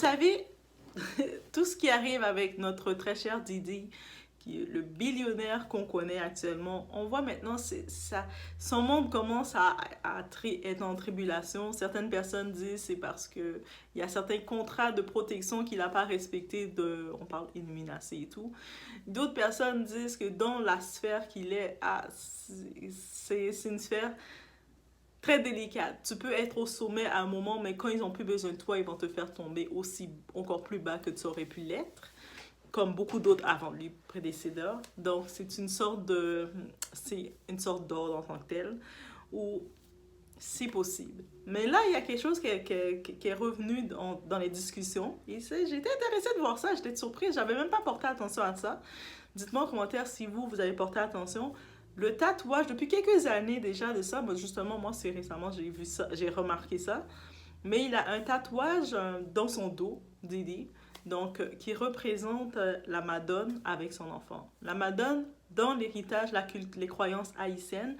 Vous savez, tout ce qui arrive avec notre très cher Didi, qui est le billionnaire qu'on connaît actuellement, on voit maintenant ça, son monde commence à être en tribulation. Certaines personnes disent c'est parce que il y a certains contrats de protection qu'il n'a pas respectés, on parle Illuminati et tout. D'autres personnes disent que dans la sphère qu'il est, c'est une sphère très délicate. Tu peux être au sommet à un moment, mais quand ils n'ont plus besoin de toi, ils vont te faire tomber aussi encore plus bas que tu aurais pu l'être, comme beaucoup d'autres avant lui, prédécesseurs. Donc c'est une sorte d'ordre en tant que tel, où c'est possible. Mais là, il y a quelque chose qui est revenu dans les discussions. Et j'étais intéressée de voir ça, j'étais surprise, j'avais même pas porté attention à ça. Dites-moi en commentaire si vous avez porté attention. Le tatouage, depuis quelques années déjà de ça, justement, moi, c'est récemment, j'ai vu ça, j'ai remarqué ça. Mais il a un tatouage dans son dos, Didi, donc qui représente la Madone avec son enfant. La Madone, dans l'héritage, la culte, les croyances haïtiennes,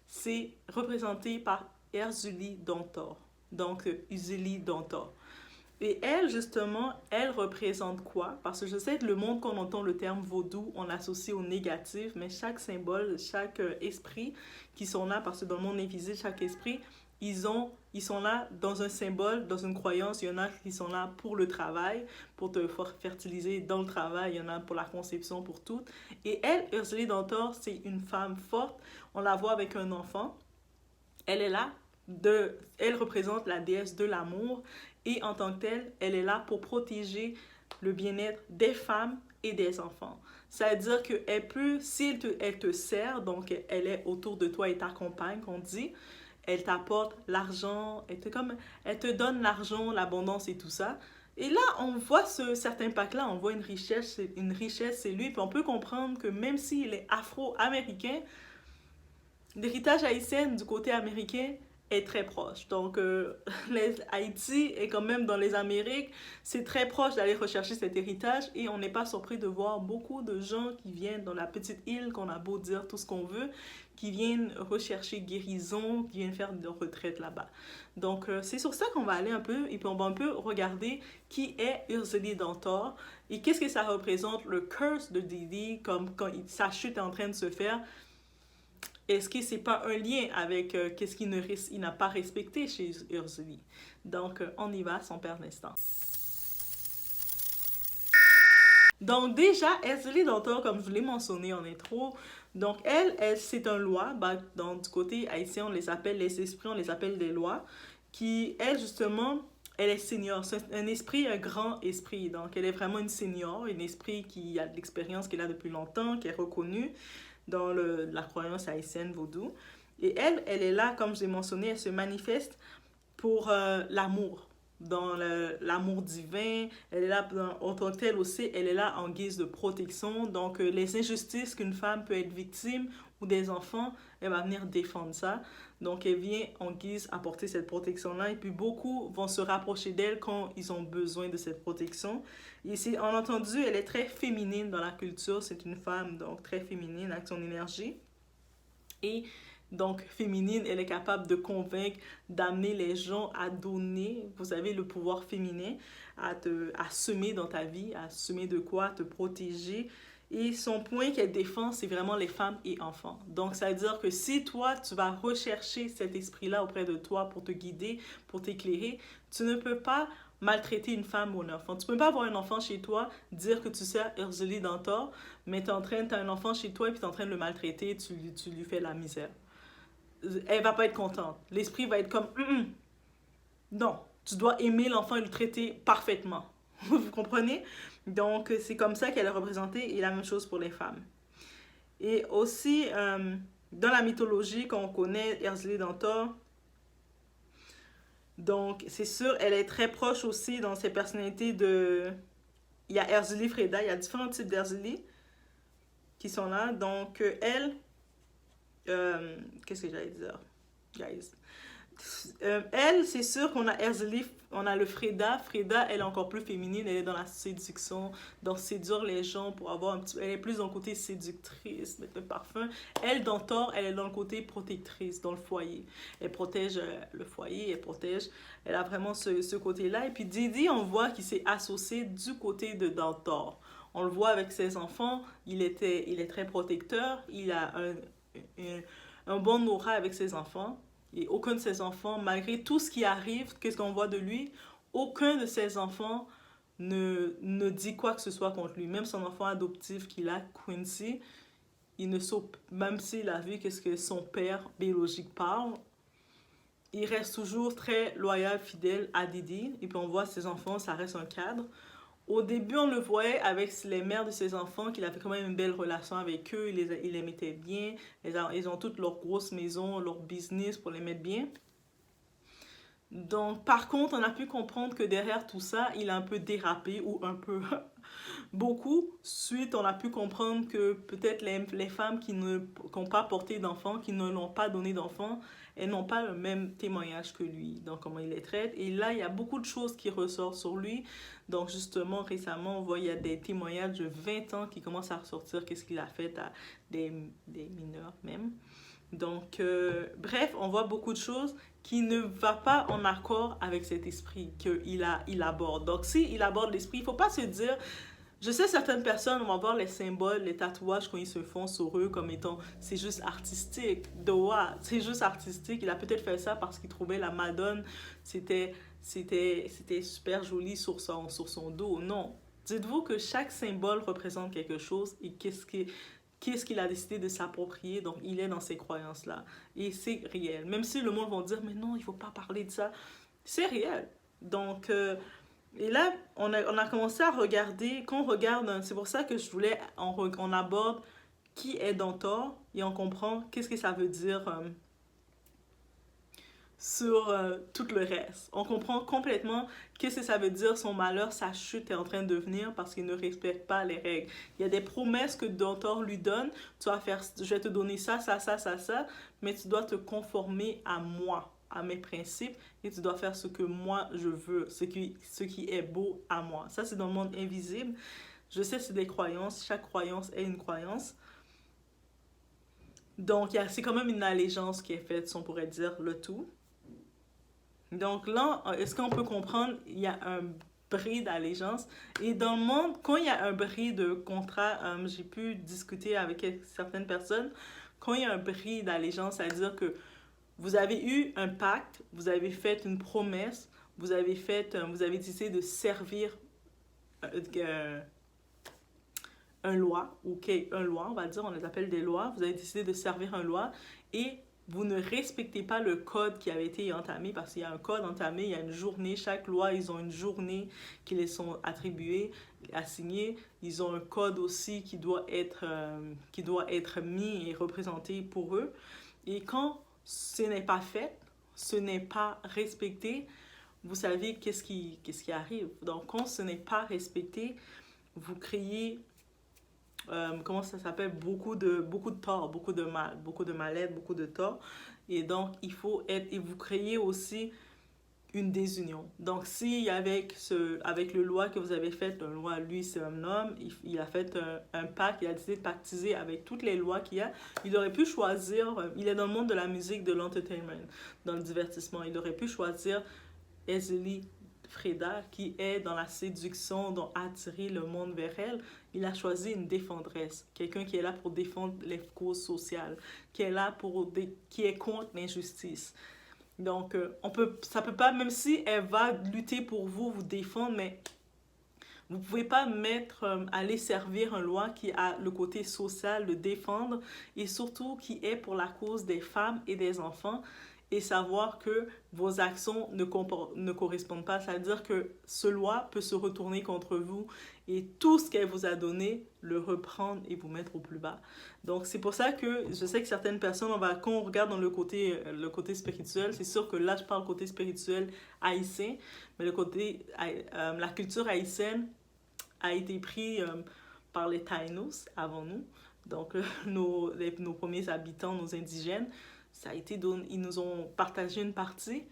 c'est représenté par Erzuli Dantor. Donc, Uzuli Dantor. Et elle, justement, elle représente quoi? Parce que je sais que le monde, quand on entend le terme vaudou, on l'associe au négatif, mais chaque symbole, chaque esprit qui sont là, parce que dans le monde invisible, chaque esprit, ils sont là dans un symbole, dans une croyance. Il y en a qui sont là pour le travail, pour te fertiliser dans le travail. Il y en a pour la conception, pour tout. Et elle, Ursula Dantor, c'est une femme forte. On la voit avec un enfant. Elle est là, elle représente la déesse de l'amour et en tant que telle, elle est là pour protéger le bien-être des femmes et des enfants. Ça veut dire qu'elle peut, si elle te sert, donc elle est autour de toi et t'accompagne, qu'on dit, elle t'apporte l'argent, elle te donne l'argent, l'abondance et tout ça. Et là, on voit cet impact-là, on voit une richesse chez lui, puis on peut comprendre que même s'il est afro-américain, l'héritage haïtien du côté américain est très proche. Donc, Haïti est quand même dans les Amériques. C'est très proche d'aller rechercher cet héritage et on n'est pas surpris de voir beaucoup de gens qui viennent dans la petite île, qu'on a beau dire tout ce qu'on veut, qui viennent rechercher guérison, qui viennent faire des retraites là-bas. Donc, c'est sur ça qu'on va aller un peu et puis on va un peu regarder qui est Urzeli Dantor et qu'est-ce que ça représente, le curse de Didi, comme quand sa chute est en train de se faire. Est-ce que c'est pas un lien avec qu'est-ce qu'il n'a pas respecté chez Ursuli? Donc, on y va sans perdre d'instant. Donc, déjà, Ursuli Dantor, comme je vous l'ai mentionné en intro, donc c'est un loi. Du côté haïtien, on les appelle les esprits, on les appelle des lois, qui, elle, justement, elle est senior. C'est un esprit, un grand esprit. Donc, elle est vraiment une senior, un esprit qui a de l'expérience, qui est là depuis longtemps, qui est reconnu dans la croyance haïtienne vaudou. Et elle est là, comme je l'ai mentionné, elle se manifeste pour l'amour, dans l'amour divin. Elle est là en tant que telle aussi, elle est là en guise de protection. Donc, les injustices qu'une femme peut être victime ou des enfants, elle va venir défendre ça. Donc, elle vient en guise apporter cette protection-là. Et puis, beaucoup vont se rapprocher d'elle quand ils ont besoin de cette protection. Ici, en entendu, elle est très féminine dans la culture. C'est une femme, donc très féminine avec son énergie. Et donc, féminine, elle est capable de convaincre, d'amener les gens à donner, vous avez le pouvoir féminin, à semer dans ta vie, à semer de quoi, te protéger. Et son point qu'elle défend, c'est vraiment les femmes et enfants. Donc, ça veut dire que si toi, tu vas rechercher cet esprit-là auprès de toi pour te guider, pour t'éclairer, tu ne peux pas maltraiter une femme ou un enfant. Tu ne peux pas avoir un enfant chez toi, dire que tu sers Ursuli Dantor, mais tu as un enfant chez toi et puis tu es en train de le maltraiter, tu lui fais la misère. Elle va pas être contente. L'esprit va être comme non, tu dois aimer l'enfant et le traiter parfaitement. Vous comprenez? Donc, c'est comme ça qu'elle est représentée et la même chose pour les femmes. Et aussi, dans la mythologie qu'on connaît, Ursula Dantor, donc c'est sûr, elle est très proche aussi dans ses personnalités de... Il y a Ursuli Freda, il y a différents types d'Ursuli qui sont là. Donc, elle, qu'est-ce que j'allais dire? Guys. Elle, c'est sûr qu'on a Erzeli, on a le Freda. Freda, elle est encore plus féminine, elle est dans la séduction, dans séduire les gens pour avoir un petit... Elle est plus dans le côté séductrice, mettre le parfum. Elle, dans Thor, elle est dans le côté protectrice, dans le foyer. Elle protège le foyer, elle protège... Elle a vraiment ce côté-là. Et puis Didi, on voit qu'il s'est associé du côté de dans Thor. On le voit avec ses enfants, il est très protecteur, il a un bon aura avec ses enfants. Et aucun de ses enfants, malgré tout ce qui arrive, qu'est-ce qu'on voit de lui, aucun de ses enfants ne dit quoi que ce soit contre lui. Même son enfant adoptif qu'il a, Quincy, il ne saute, même s'il a vu qu'est-ce que son père biologique parle, il reste toujours très loyal, fidèle à Didi. Et puis on voit ses enfants, ça reste un cadre. Au début, on le voyait avec les mères de ses enfants, qu'il avait quand même une belle relation avec eux, il les mettait bien, ils ont toutes leurs grosses maisons, leur business pour les mettre bien. Donc, par contre, on a pu comprendre que derrière tout ça, il a un peu dérapé, ou un peu beaucoup. Suite, on a pu comprendre que peut-être les femmes qui n'ont pas porté d'enfants, qui ne l'ont pas donné d'enfants, elles n'ont pas le même témoignage que lui, donc comment il les traite. Et là, il y a beaucoup de choses qui ressortent sur lui. Donc justement, récemment, on voit il y a des témoignages de 20 ans qui commencent à ressortir, qu'est-ce qu'il a fait à des mineurs même. Donc, bref, on voit beaucoup de choses qui ne va pas en accord avec cet esprit qu'il aborde. Donc, s'il aborde l'esprit, il ne faut pas se dire... Je sais certaines personnes vont voir les symboles, les tatouages quand ils se font sur eux comme étant c'est juste artistique. De what? C'est juste artistique. Il a peut-être fait ça parce qu'il trouvait la Madone, c'était super joli sur son dos. Non. Dites-vous que chaque symbole représente quelque chose et qu'est-ce qu'il a décidé de s'approprier. Donc, il est dans ces croyances-là. Et c'est réel. Même si le monde va dire, mais non, il ne faut pas parler de ça. C'est réel. Donc, et là, on a commencé à regarder, quand on regarde, c'est pour ça que je voulais, on aborde qui est dans tort et on comprend qu'est-ce que ça veut dire sur tout le reste. On comprend complètement qu'est-ce que ça veut dire son malheur, sa chute est en train de venir parce qu'il ne respecte pas les règles. Il y a des promesses que Dantor lui donne. Tu vas faire, je vais te donner ça, mais tu dois te conformer à moi, à mes principes, et tu dois faire ce que moi je veux, ce qui est beau à moi. Ça, c'est dans le monde invisible. Je sais, c'est des croyances. Chaque croyance est une croyance. Donc, c'est quand même une allégeance qui est faite, si on pourrait dire le tout. Donc là, est-ce qu'on peut comprendre, il y a un bris d'allégeance. Et dans le monde, quand il y a un bris de contrat, j'ai pu discuter avec certaines personnes, quand il y a un bris d'allégeance, c'est-à-dire que vous avez eu un pacte, vous avez fait une promesse, vous avez décidé de servir un loi, ou un loi, on va dire, on les appelle des lois, vous avez décidé de servir un loi, et vous ne respectez pas le code qui avait été entamé, parce qu'il y a un code entamé, il y a une journée, chaque loi, ils ont une journée qui les sont attribuées, assignées, ils ont un code aussi qui doit être mis et représenté pour eux. Et quand ce n'est pas fait, ce n'est pas respecté, vous savez qu'est-ce qui arrive. Donc, quand ce n'est pas respecté, vous créez comment ça s'appelle, beaucoup de tort, beaucoup de mal, beaucoup de mal-être, beaucoup de tort. Et donc, il faut être, et vous créez aussi une désunion. Donc, si avec le loi que vous avez fait, un loi, lui, c'est un homme, il a fait un pacte, il a décidé de pactiser avec toutes les lois qu'il y a, il aurait pu choisir, il est dans le monde de la musique, de l'entertainment, dans le divertissement, il aurait pu choisir Ezeli Freda, qui est dans la séduction, dans attirer le monde vers elle. Il a choisi une défendresse, quelqu'un qui est là pour défendre les causes sociales, qui est là qui est contre l'injustice. Donc, ça peut pas, même si elle va lutter pour vous, vous défendre, mais vous pouvez pas aller servir un loi qui a le côté social, le défendre, et surtout qui est pour la cause des femmes et des enfants, et savoir que vos actions ne correspondent pas. C'est-à-dire que ce loi peut se retourner contre vous et tout ce qu'elle vous a donné, le reprendre et vous mettre au plus bas. Donc, c'est pour ça que je sais que certaines personnes, quand on regarde dans le côté spirituel, c'est sûr que là, je parle côté spirituel haïtien, mais la culture haïtienne a été prise par les Taïnos avant nous, donc nos premiers habitants, nos indigènes. ça a été donné, ils nous ont partagé une partie.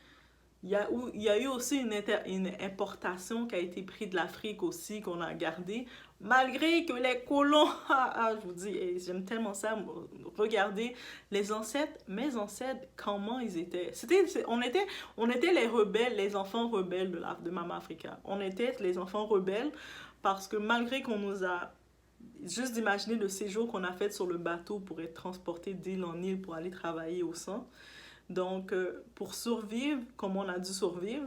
Il y a eu aussi une importation qui a été prise de l'Afrique aussi, qu'on a gardée, malgré que les colons, je vous dis, j'aime tellement ça, regardez les ancêtres, mes ancêtres, comment ils étaient. On était les rebelles, les enfants rebelles de Mama Africa. On était les enfants rebelles parce que malgré qu'on nous a juste d'imaginer le séjour qu'on a fait sur le bateau pour être transporté d'île en île pour aller travailler au sang. Donc, pour survivre, comme on a dû survivre,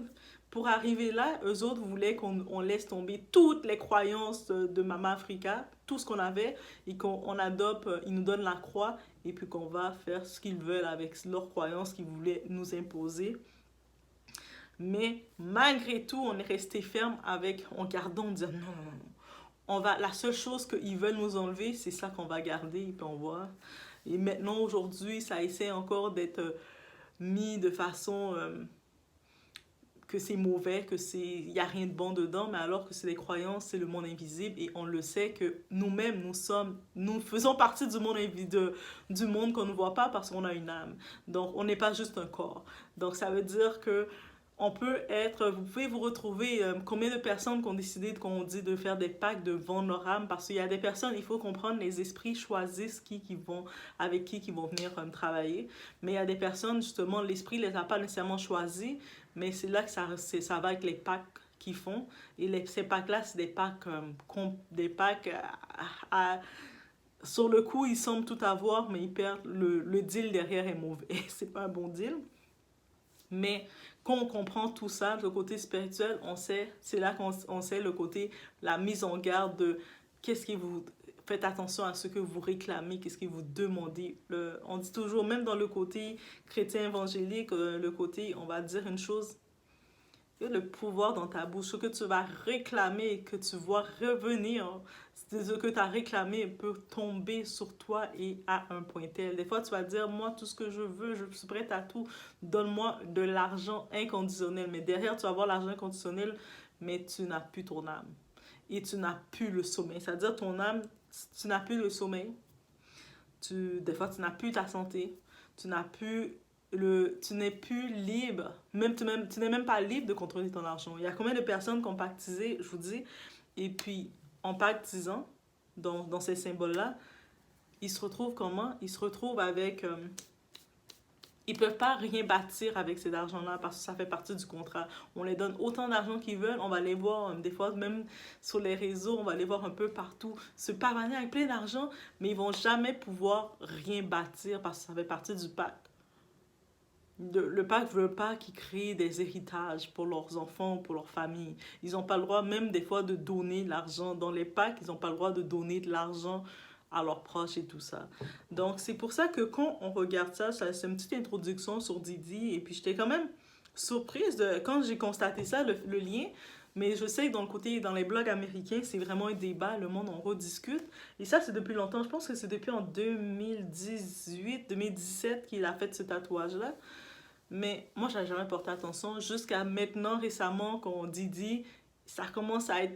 pour arriver là, eux autres voulaient qu'on laisse tomber toutes les croyances de Mama Africa, tout ce qu'on avait, et qu'on adopte, ils nous donnent la croix, et puis qu'on va faire ce qu'ils veulent avec leurs croyances qu'ils voulaient nous imposer. Mais malgré tout, on est resté ferme en gardant, en disant non, non, non. La seule chose qu'ils veulent nous enlever, c'est ça qu'on va garder, et puis on voit. Et maintenant, aujourd'hui, ça essaie encore d'être mis de façon que c'est mauvais, il n'y a rien de bon dedans, mais alors que c'est des croyances, c'est le monde invisible, et on le sait que nous-mêmes, nous faisons partie du monde qu'on ne voit pas parce qu'on a une âme. Donc, on n'est pas juste un corps. Donc, ça veut dire que vous pouvez vous retrouver, combien de personnes qui ont décidé, qu'on dit de faire des pactes, de vendre leur âme, parce qu'il y a des personnes, il faut comprendre, les esprits choisissent avec qui vont venir travailler, mais il y a des personnes, justement, l'esprit ne les a pas nécessairement choisis, mais c'est là que ça va avec les pactes qu'ils font, et ces pactes-là, c'est des pactes, sur le coup, ils semblent tout avoir, mais ils perdent, le deal derrière est mauvais, c'est pas un bon deal, mais quand on comprend tout ça, le côté spirituel, c'est là qu'on sait le côté, la mise en garde de qu'est-ce qui vous... Faites attention à ce que vous réclamez, qu'est-ce que vous demandez. On dit toujours, même dans le côté chrétien évangélique, le côté, on va dire une chose, le pouvoir dans ta bouche, ce que tu vas réclamer, que tu vois revenir, ce que tu as réclamé peut tomber sur toi et à un point tel. Des fois, tu vas dire, moi, tout ce que je veux, je suis prête à tout, donne-moi de l'argent inconditionnel. Mais derrière, tu vas avoir l'argent inconditionnel, mais tu n'as plus ton âme. Et tu n'as plus le sommeil. C'est-à-dire, ton âme, tu n'as plus le sommeil. Des fois, tu n'as plus ta santé. Tu n'es plus libre, tu n'es même pas libre de contrôler ton argent. Il y a combien de personnes qui ont pactisé, je vous dis, et puis en pactisant dans ces symboles-là, ils se retrouvent comment? Ils se retrouvent avec... ils peuvent pas rien bâtir avec cet argent-là parce que ça fait partie du contrat. On les donne autant d'argent qu'ils veulent, on va les voir des fois même sur les réseaux, on va les voir un peu partout, se pavaner avec plein d'argent, mais ils vont jamais pouvoir rien bâtir parce que ça fait partie du pacte. Le pacte ne veut pas qu'ils créent des héritages pour leurs enfants, pour leur famille. Ils n'ont pas le droit même des fois de donner de l'argent. Dans les pactes, ils n'ont pas le droit de donner de l'argent à leurs proches et tout ça. Donc, c'est pour ça que quand on regarde ça, c'est une petite introduction sur Didi. Et puis, j'étais quand même surprise quand j'ai constaté ça, le lien. Mais je sais que dans les blogs américains, c'est vraiment un débat, le monde en rediscute. Et ça, c'est depuis longtemps. Je pense que c'est depuis en 2018, 2017 qu'il a fait ce tatouage-là. Mais moi, je n'avais jamais porté attention. Jusqu'à maintenant, récemment, qu'on Didi, ça commence à être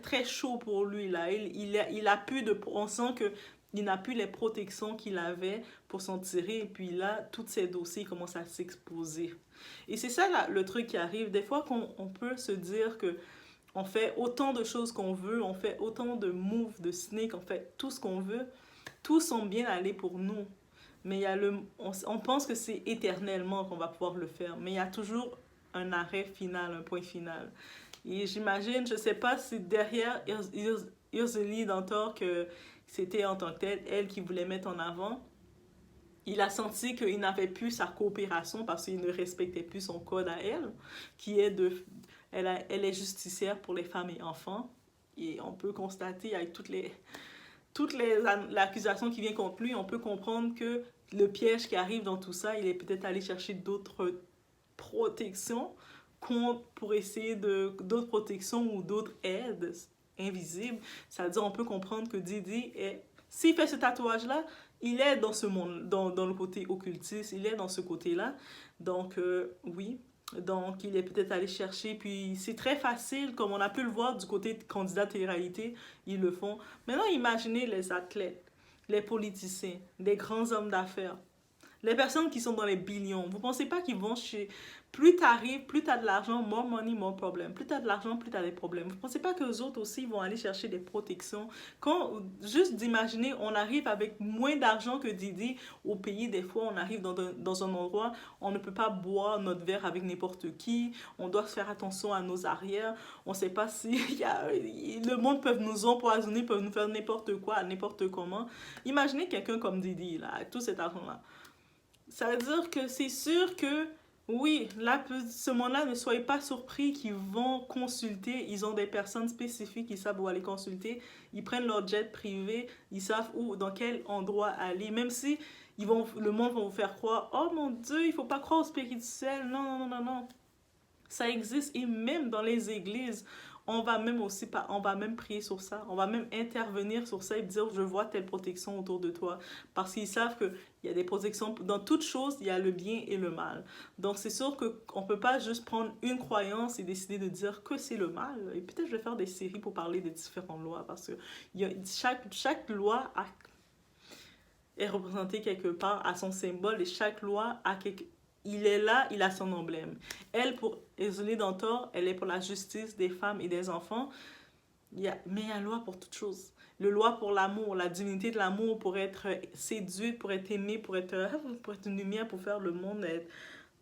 très chaud pour lui. Là. Il a plus de... On sent qu'il n'a plus les protections qu'il avait pour s'en tirer. Et puis là, tous ces dossiers commencent à s'exposer. Et c'est ça là, le truc qui arrive. Des fois, on peut se dire que on fait autant de choses qu'on veut, on fait autant de moves, de sneaks, on fait tout ce qu'on veut. Tout semble bien aller pour nous. Mais on pense que c'est éternellement qu'on va pouvoir le faire. Mais il y a toujours un arrêt final, un point final. Et j'imagine, je ne sais pas si derrière Ursuli Dantor, que c'était en tant que telle, elle qui voulait mettre en avant, il a senti qu'il n'avait plus sa coopération parce qu'il ne respectait plus son code à elle, qui est elle est justicière pour les femmes et enfants. Et on peut constater avec toutes les accusations qui viennent contre lui, on peut comprendre que le piège qui arrive dans tout ça, il est peut-être allé chercher d'autres protections pour essayer d'autres protections ou d'autres aides invisibles. C'est-à-dire, on peut comprendre que Didi s'il fait ce tatouage-là, il est dans ce monde, dans le côté occultiste, il est dans ce côté-là. Donc, oui. Donc, il est peut-être allé chercher, puis c'est très facile, comme on a pu le voir du côté de candidat télé-réalité, ils le font. Maintenant, imaginez les athlètes, les politiciens, les grands hommes d'affaires. Les personnes qui sont dans les billions, vous pensez pas qu'ils vont chez... Plus t'arrives, plus t'as de l'argent, more money, more problem. Plus t'as de l'argent, plus t'as des problèmes. Vous pensez pas que les autres aussi vont aller chercher des protections? Quand, juste d'imaginer, on arrive avec moins d'argent que Didi au pays, des fois on arrive dans un endroit, on ne peut pas boire notre verre avec n'importe qui, on doit faire attention à nos arrières, on sait pas si le monde peut nous empoisonner, peut nous faire n'importe quoi, n'importe comment. Imaginez quelqu'un comme Didi, là, avec tout cet argent-là. Ça veut dire que c'est sûr que, oui, là, ce moment-là, ne soyez pas surpris qu'ils vont consulter. Ils ont des personnes spécifiques, ils savent où aller consulter. Ils prennent leur jet privé, ils savent où, dans quel endroit aller. Même si le monde va vous faire croire, oh mon Dieu, il ne faut pas croire au spirituel. Non, non, non, non, non. Ça existe et même dans les églises, on va même aussi on va même prier sur ça, on va même intervenir sur ça et dire je vois telle protection autour de toi parce qu'ils savent que il y a des protections dans toute chose, il y a le bien et le mal. Donc c'est sûr que on peut pas juste prendre une croyance et décider de dire que c'est le mal. Et peut-être je vais faire des séries pour parler des différentes lois parce que chaque loi est représentée quelque part à son symbole et chaque loi a il est là, il a son emblème. Elle, pour Isolée d'Antor, elle est pour la justice des femmes et des enfants. Mais il y a loi pour toute chose. Le loi pour l'amour, la dignité de l'amour, pour être séduite, pour être aimée, pour être une lumière, pour faire le monde,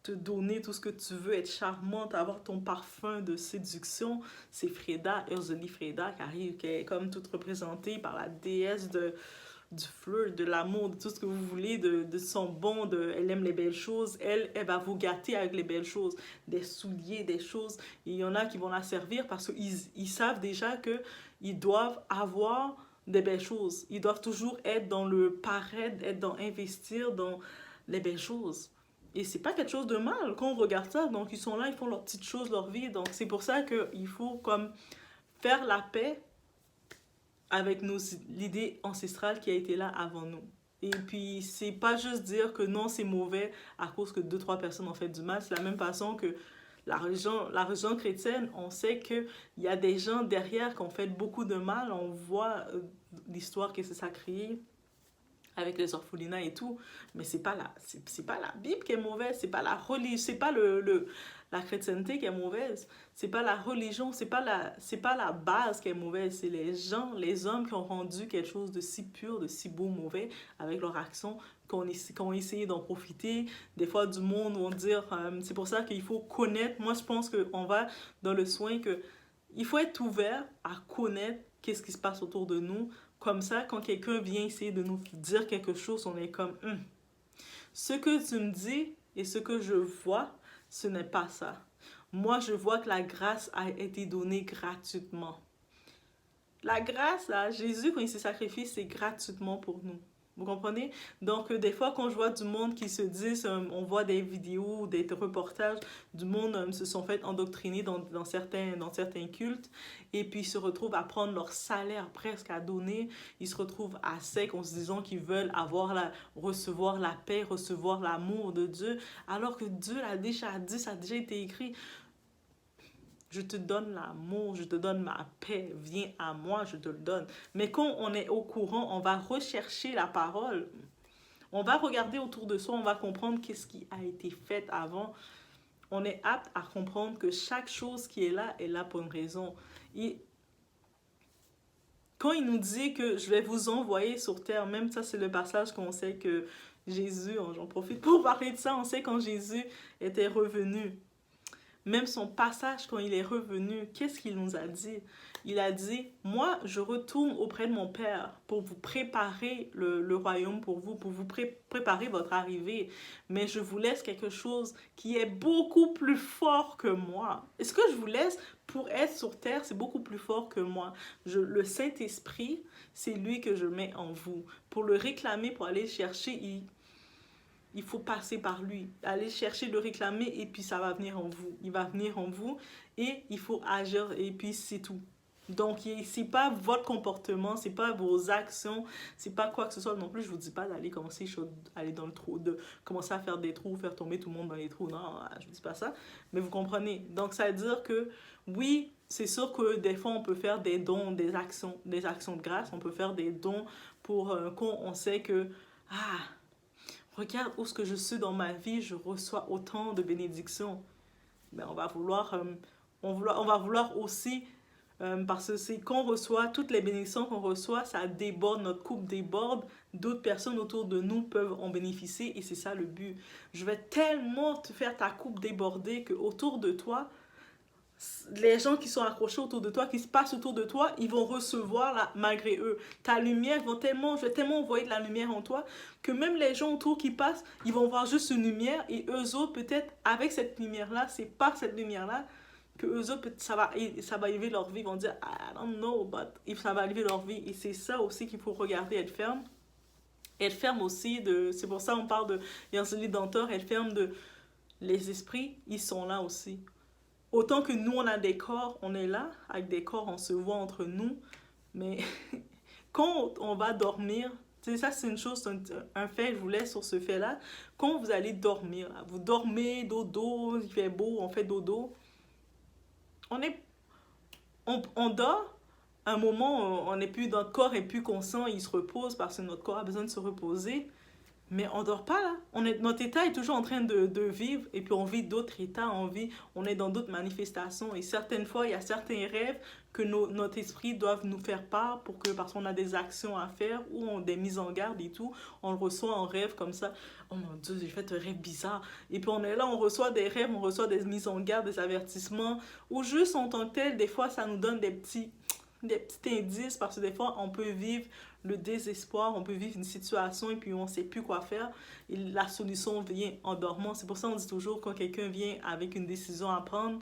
te donner tout ce que tu veux, être charmante, avoir ton parfum de séduction. C'est Freda, Ursuli Freda, qui arrive, qui est comme toute représentée par la déesse du flirt, de l'amour, de tout ce que vous voulez, de son bon, elle aime les belles choses, elle va vous gâter avec les belles choses, des souliers, des choses. Et il y en a qui vont la servir parce qu'ils savent déjà qu'ils doivent avoir des belles choses. Ils doivent toujours être dans le paraître, être dans investir dans les belles choses. Et c'est pas quelque chose de mal quand on regarde ça. Donc ils sont là, ils font leurs petites choses, leur vie. Donc c'est pour ça qu'il faut comme faire la paix avec l'idée ancestrale qui a été là avant nous. Et puis, c'est pas juste dire que non, c'est mauvais à cause que deux, trois personnes ont fait du mal. C'est la même façon que la religion chrétienne, on sait qu'il y a des gens derrière qui ont fait beaucoup de mal. On voit l'histoire que ça a créé avec les orphelinats et tout, mais c'est pas la Bible qui est mauvaise, c'est pas la religion, c'est pas la chrétienté qui est mauvaise, c'est pas la religion, c'est pas la base qui est mauvaise, c'est les gens, les hommes qui ont rendu quelque chose de si pur, de si beau mauvais avec leur action, qui ont essayé d'en profiter. Des fois du monde vont dire, c'est pour ça qu'il faut connaître. Moi je pense qu'on va dans le soin que il faut être ouvert à connaître qu'est-ce qui se passe autour de nous. Comme ça, quand quelqu'un vient essayer de nous dire quelque chose, on est comme, ce que tu me dis et ce que je vois, ce n'est pas ça. Moi, je vois que la grâce a été donnée gratuitement. La grâce, là, Jésus, quand il s'est sacrifié, c'est gratuitement pour nous. Vous comprenez? Donc, des fois, quand je vois du monde qui se disent, on voit des vidéos, des reportages, du monde se sont fait endoctriner dans certains cultes, et puis ils se retrouvent à prendre leur salaire presque à donner, ils se retrouvent à sec en se disant qu'ils veulent recevoir la paix, recevoir l'amour de Dieu, alors que Dieu l'a déjà dit, ça a déjà été écrit. Je te donne l'amour, je te donne ma paix, viens à moi, je te le donne. Mais quand on est au courant, on va rechercher la parole. On va regarder autour de soi, on va comprendre qu'est-ce qui a été fait avant. On est apte à comprendre que chaque chose qui est là pour une raison. Et quand il nous dit que je vais vous envoyer sur terre, même ça c'est le passage qu'on sait que Jésus, j'en profite pour parler de ça, on sait quand Jésus était revenu. Même son passage quand il est revenu, qu'est-ce qu'il nous a dit? Il a dit, moi je retourne auprès de mon Père pour vous préparer le royaume pour vous préparer votre arrivée. Mais je vous laisse quelque chose qui est beaucoup plus fort que moi. Et ce que je vous laisse pour être sur terre, c'est beaucoup plus fort que moi. Le Saint-Esprit, c'est lui que je mets en vous. Pour le réclamer, pour aller chercher, il faut passer par lui, aller chercher, le réclamer et puis ça va venir en vous. Il va venir en vous et il faut agir et puis c'est tout. Donc, c'est pas votre comportement, c'est pas vos actions, c'est pas quoi que ce soit non plus. Je vous dis pas d'aller commencer aller dans le trou, de commencer à faire des trous, faire tomber tout le monde dans les trous. Non, je vous dis pas ça. Mais vous comprenez. Donc, ça veut dire que oui, c'est sûr que des fois, on peut faire des dons, des actions de grâce. On peut faire des dons pour quand on sait que, regarde où ce que je suis dans ma vie, je reçois autant de bénédictions. Ben, on va vouloir aussi, parce que c'est qu'on reçoit, toutes les bénédictions qu'on reçoit, ça déborde, notre coupe déborde, d'autres personnes autour de nous peuvent en bénéficier et c'est ça le but. Je vais tellement te faire ta coupe déborder que autour de toi, les gens qui sont accrochés autour de toi, qui se passent autour de toi, ils vont recevoir malgré eux. Ta lumière, je vais tellement envoyer de la lumière en toi que même les gens autour qui passent, ils vont voir juste une lumière et eux autres, peut-être, avec cette lumière-là, c'est par cette lumière-là que eux autres, ça va élever leur vie. Ils vont dire, I don't know, but ça va élever leur vie. Et c'est ça aussi qu'il faut regarder, être ferme. Être ferme aussi, c'est pour ça qu'on parle de Yanceli Dantor, être ferme de les esprits, ils sont là aussi. Autant que nous, on a des corps, on est là, avec des corps, on se voit entre nous, mais quand on va dormir, ça c'est une chose, un fait, je vous laisse sur ce fait-là, quand vous allez dormir, là, vous dormez, dodo, il fait beau, on fait dodo, on dort, à un moment, on est plus, notre corps est plus conscient, il se repose parce que notre corps a besoin de se reposer, mais on dort pas là. Notre état est toujours en train de vivre et puis on vit d'autres états, on est dans d'autres manifestations et certaines fois il y a certains rêves que notre esprit doit nous faire part parce qu'on a des actions à faire ou des mises en garde et tout. On le reçoit en rêve comme ça. Oh mon Dieu, j'ai fait un rêve bizarre. Et puis on est là, on reçoit des rêves, on reçoit des mises en garde, des avertissements ou juste en tant que tel, des fois ça nous donne des petits indices parce que des fois on peut vivre le désespoir, on peut vivre une situation et puis on ne sait plus quoi faire et la solution vient en dormant. C'est pour ça qu'on dit toujours quand quelqu'un vient avec une décision à prendre,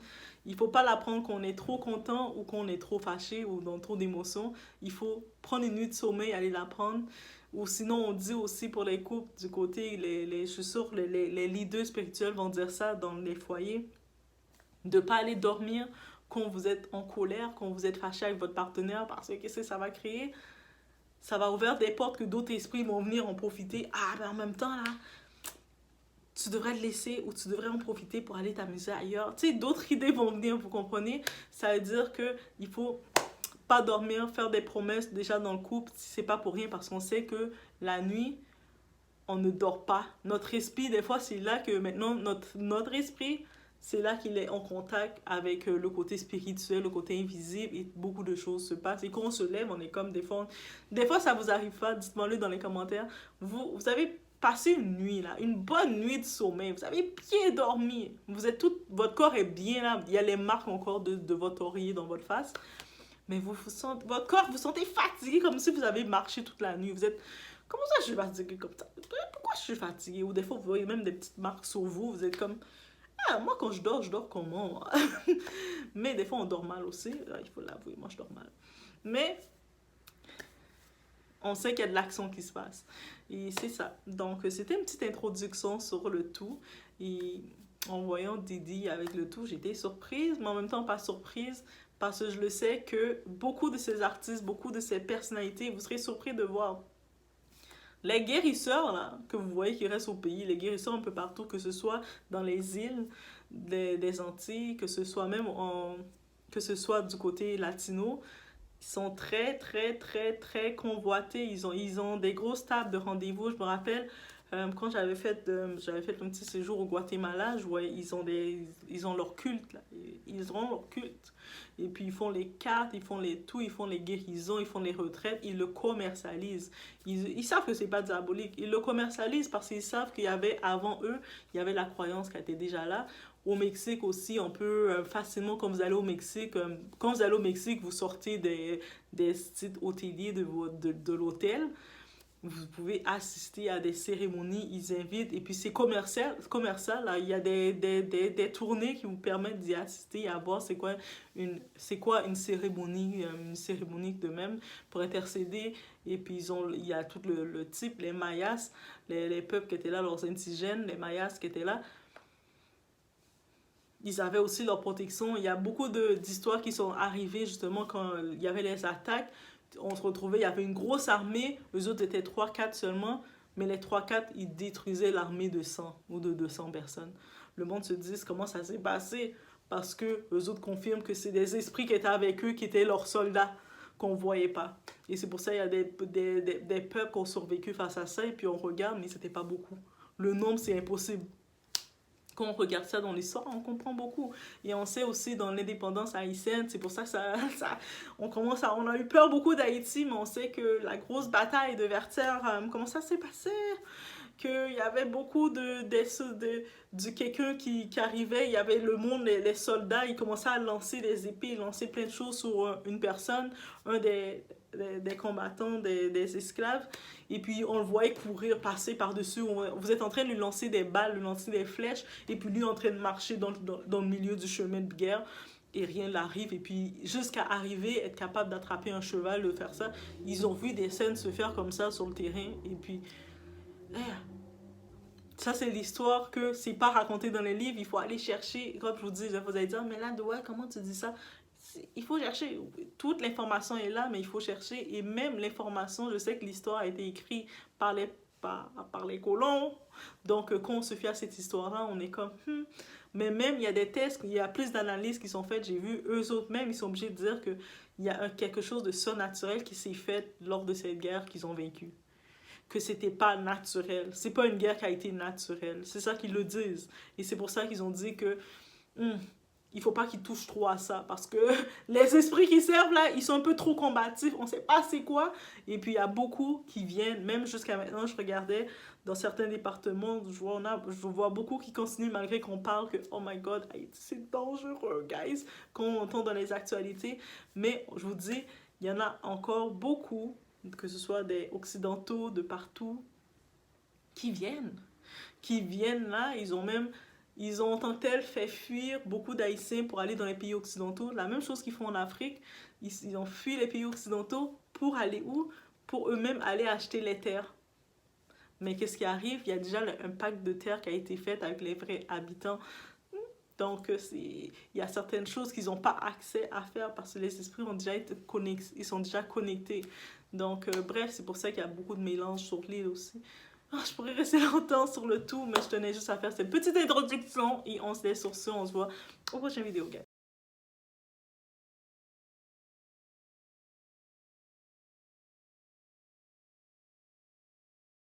il ne faut pas la prendre quand on est trop content ou quand on est trop fâché ou dans trop d'émotions. Il faut prendre une nuit de sommeil, aller la prendre. Ou sinon, on dit aussi pour les couples du côté, je suis sûre les leaders spirituels vont dire ça dans les foyers, de ne pas aller dormir quand vous êtes en colère, quand vous êtes fâché avec votre partenaire parce que qu'est-ce que ça va créer? Ça va ouvrir des portes que d'autres esprits vont venir en profiter. Ah, mais en même temps, là, tu devrais le laisser ou tu devrais en profiter pour aller t'amuser ailleurs. Tu sais, d'autres idées vont venir, vous comprenez? Ça veut dire qu'il faut pas dormir, faire des promesses déjà dans le couple. C'est pas pour rien parce qu'on sait que la nuit, on ne dort pas. Notre esprit, des fois, c'est là que maintenant, notre esprit, c'est là qu'il est en contact avec le côté spirituel, le côté invisible et beaucoup de choses se passent. Et quand on se lève, on est comme des fois ça vous arrive pas, dites-moi-le dans les commentaires. Vous avez passé une nuit là, une bonne nuit de sommeil, vous avez bien dormi, votre corps est bien là, il y a les marques encore de votre oreiller dans votre face, mais votre corps, vous sentez fatigué comme si vous avez marché toute la nuit. Vous êtes, comment ça je suis fatigué comme ça? Pourquoi je suis fatigué? Ou des fois vous voyez même des petites marques sur vous, vous êtes comme... Ah, moi, quand je dors comment? Mais des fois, on dort mal aussi. Il faut l'avouer, moi, je dors mal. Mais on sait qu'il y a de l'action qui se passe. Et c'est ça. Donc, c'était une petite introduction sur le tout. Et en voyant Didi avec le tout, j'étais surprise, mais en même temps pas surprise, parce que je le sais que beaucoup de ces artistes, beaucoup de ces personnalités, vous serez surpris de voir les guérisseurs là, que vous voyez qui restent au pays, les guérisseurs un peu partout, que ce soit dans les îles des Antilles, que ce soit que ce soit du côté latino, ils sont très, très, très, très convoités. Ils ont des grosses tables de rendez-vous. Je me rappelle, quand j'avais fait un petit séjour au Guatemala, je voyais, ils ont leur culte, là. Ils ont leur culte. Et puis, ils font les cartes, ils font ils font les guérisons, ils font les retraites, ils le commercialisent. Ils savent que c'est pas diabolique. Ils le commercialisent parce qu'ils savent qu'il y avait, avant eux, il y avait la croyance qui était déjà là. Au Mexique aussi, on peut facilement, quand vous allez au Mexique, vous sortez des sites hôteliers de l'hôtel. Vous pouvez assister à des cérémonies, ils invitent, et puis c'est commercial là. Il y a des tournées qui vous permettent d'y assister, à voir c'est quoi une cérémonie de même, pour intercéder. Et puis il y a tout le type, les Mayas, les peuples qui étaient là, leurs indigènes, les Mayas qui étaient là. Ils avaient aussi leur protection. Il y a beaucoup d'histoires qui sont arrivées justement quand il y avait les attaques. On se retrouvait, il y avait une grosse armée, eux autres étaient 3-4 seulement, mais les 3-4, ils détruisaient l'armée de 100 ou de 200 personnes. Le monde se dit comment ça s'est passé, parce que eux autres confirment que c'est des esprits qui étaient avec eux, qui étaient leurs soldats, qu'on ne voyait pas. Et c'est pour ça qu'il y a des peuples qui ont survécu face à ça, et puis on regarde, mais c'était pas beaucoup. le nombre, c'est impossible. Quand on regarde ça dans l'histoire, on comprend beaucoup. Et on sait aussi dans l'indépendance haïtienne, c'est pour ça que on a eu peur beaucoup d'Haïti, mais on sait que la grosse bataille de Vertières, comment ça s'est passé? Qu'il y avait beaucoup de quelqu'un qui arrivait, il y avait le monde, les soldats, ils commençaient à lancer des épées, lancer plein de choses sur une personne, un des combattants, des esclaves, et puis on le voyait courir, passer par-dessus, vous êtes en train de lui lancer des balles, lui lancer des flèches, et puis lui en train de marcher dans le milieu du chemin de guerre, et rien n'arrive, et puis jusqu'à arriver, être capable d'attraper un cheval, de faire ça, ils ont vu des scènes se faire comme ça sur le terrain, et puis... Ça, c'est l'histoire que c'est pas raconté dans les livres. Il faut aller chercher. Comme je vous dis, vous allez dire, mais là, ouais, comment tu dis ça? Il faut chercher. Toute l'information est là, mais il faut chercher. Et même l'information, je sais que l'histoire a été écrite par les colons. Donc, quand on se fie à cette histoire-là, on est comme, Mais même, il y a des tests, il y a plus d'analyses qui sont faites. J'ai vu, eux autres même, ils sont obligés de dire qu'il y a quelque chose de surnaturel qui s'est fait lors de cette guerre qu'ils ont vaincue. Que c'était pas naturel. C'est pas une guerre qui a été naturelle. C'est ça qu'ils le disent. Et c'est pour ça qu'ils ont dit que il faut pas qu'ils touchent trop à ça. Parce que les esprits qui servent là, ils sont un peu trop combatifs. On sait pas c'est quoi. Et puis il y a beaucoup qui viennent. Même jusqu'à maintenant, je regardais dans certains départements, je vois beaucoup qui continuent malgré qu'on parle que oh my god, c'est dangereux, guys. Qu'on entend dans les actualités. Mais je vous dis, il y en a encore beaucoup, que ce soit des occidentaux de partout, qui viennent là, ils ont en tant que tel fait fuir beaucoup d'Haïtiens pour aller dans les pays occidentaux. La même chose qu'ils font en Afrique, ils ont fui les pays occidentaux pour aller où? Pour eux-mêmes aller acheter les terres. Mais qu'est-ce qui arrive? Il y a déjà un pacte de terre qui a été fait avec les vrais habitants. Donc, il y a certaines choses qu'ils n'ont pas accès à faire parce que les esprits ont déjà été connectés, ils sont déjà connectés. Donc, bref, c'est pour ça qu'il y a beaucoup de mélange sur l'île aussi. Je pourrais rester longtemps sur le tout, mais je tenais juste à faire cette petite introduction et on se laisse sur ce. On se voit aux prochaines vidéos, guys.